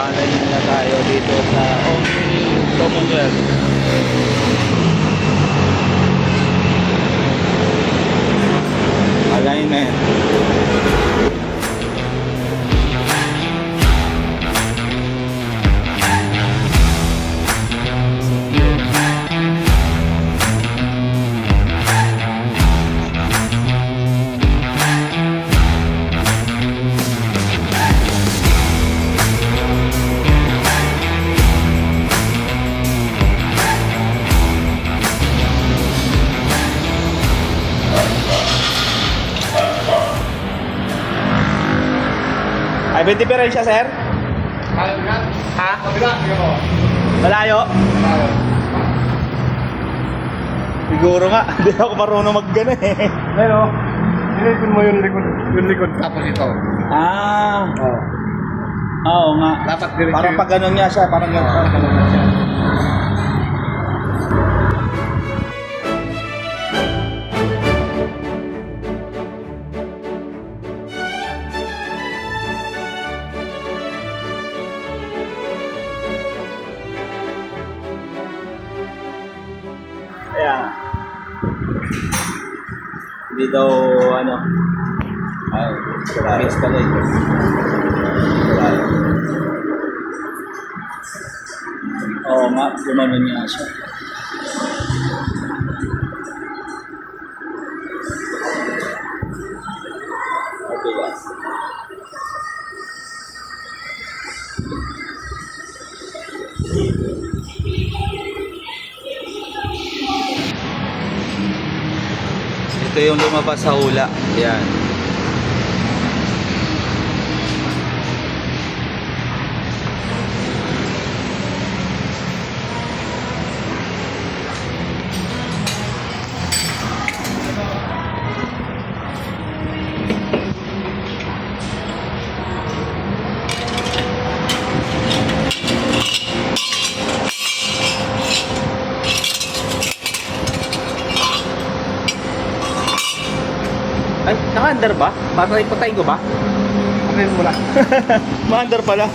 Papalayin na tayo dito sa Commonwealth. Alignment. Ay, may diferensya, sir? Ha? Malayo? Siguro nga, hindi ako marunong mag-gana eh. Pero, nilipin mo yung likod tapos ito. Ah, Oo. oo nga. Dapat diretso Parang yung- pag ganun nga siya, parang ganun. Parang ganun na siya. Ayan. Hindi daw, ano, ay, sarado. Yes, pala ito. Sarado. Oo nga, gumanon niya siya. Okay, guys. Ito yung lumabas sa hula. Yan. Ay, naka-under ba? Para ipatayin ko ba? Ano mo lang? Ma-under pala.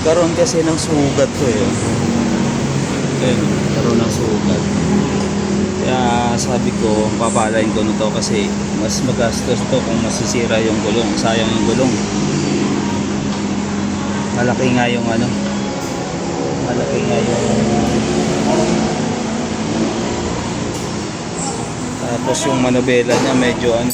Karoon kasi ng sugat ko eh. Ayun, karoon ng sugat. Kaya sabi ko, papalain ko na to kasi mas magastos to kung masisira yung gulong. Sayang yung gulong. Malaki nga yung ano. Malaki nga yung... Tapos yung manobela niya medyo ano.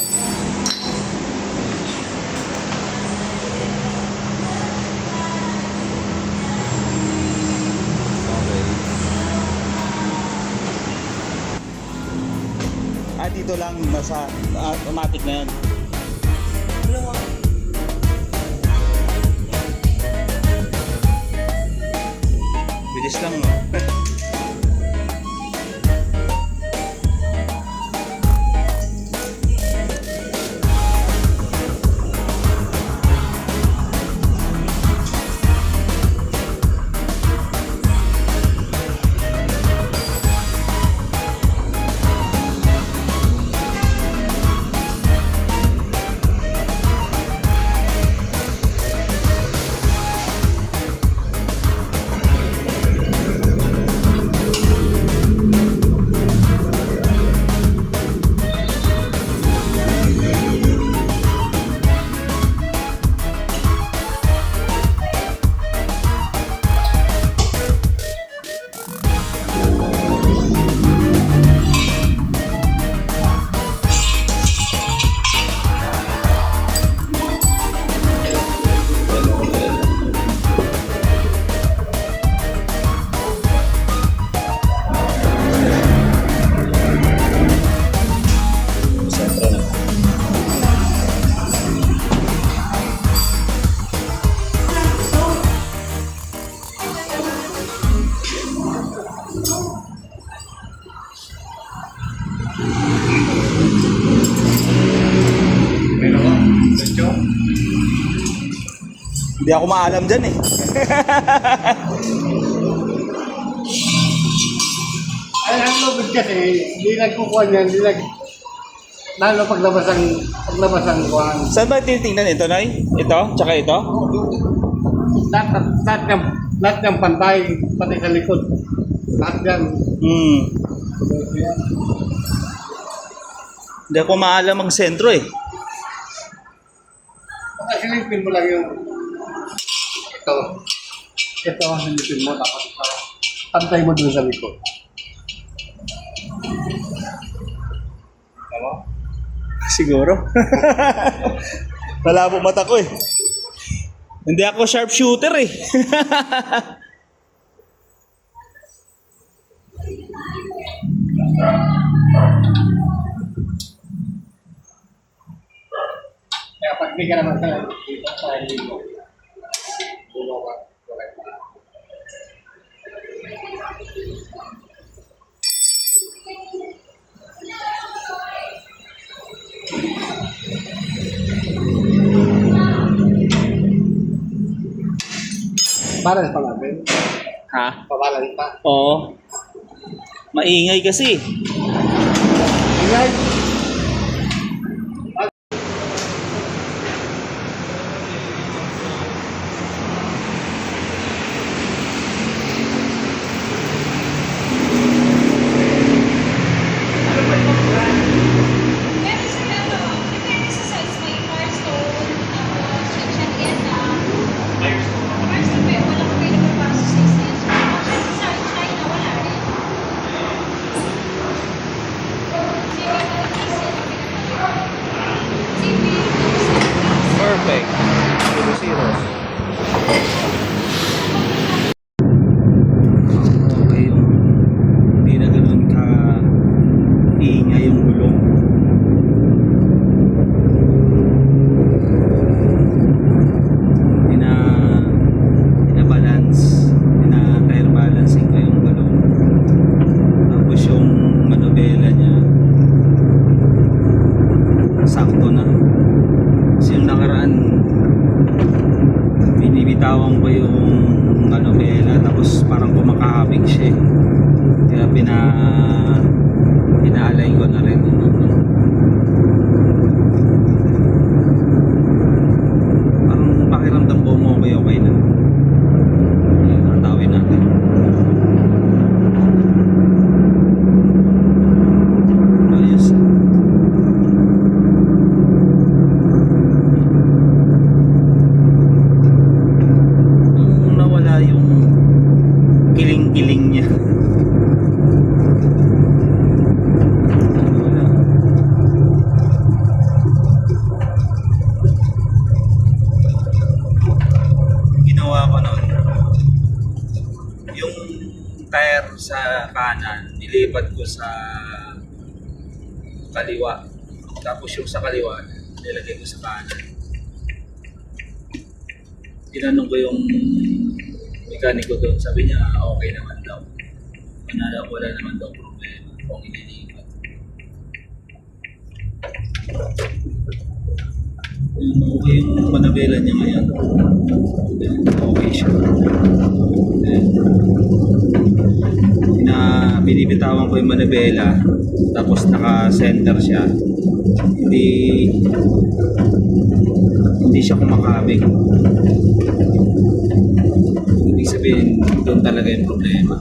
Dito lang nasa automatic na yan. Bilis lang no. Pero, medyo. Hindi ako maalam dyan eh. Ay, ang lubid kasi, hindi nagkukuha niyan, hindi nag... Lalo paglabas ang kuhan. Saan ba tinitingnan ito, Nay? Ito? Tsaka ito? Lahat ng pantay, pati sa likod. Lahat yan. Hmm. Hindi ako maalam ang sentro eh. Baka silipin mo lang yung... Ito. Ito ang silipin mo, tapos pantay mo dun sa likod. Tama? Siguro. Malabo mata ko eh. Hindi ako sharpshooter eh. Kaya pag hindi ka naman sa ligo, bulo ka. Balance pa natin. Ha? Pabalance pa. Oo. Maingay kasi. Ingay. Pero sir, depende sa size. May Firestone, tapos Shanghaiana. Firestone ba yun? Wala ko kayo napapasok sa size. Kasi sa China, wala rin. CV, Perfect. 0-0. Okay yung hindi na ganun ka ingay yung gulong. Balance, tire balancing ko yung gulong. Tapos yung manubela niya sakto na. Kasi yung nakaraan binibitawan ko yung manubela tapos parang kumakahapig siya eh. Kaya pina-align ko na rin. Parang pakiramdam ko mo okay na. Tatawin natin. Ayos. Nung nawala yung kiling-kiling niya. Wala. Ginawa ko noon, yung tire sa kanan, nilipat ko sa kaliwa. Tapos yung sa kaliwa, nilagay ko sa kanan. Tinanong ko yung mekaniko doon, sabi niya okay naman daw. Wala naman daw problema kung inilipat. Okay yung manabela niya ngayon. Okay siya. Binibitawan ko yung manabela tapos naka-center siya. Hindi siya kumakabig. Ibig sabihin, doon talaga yung problema.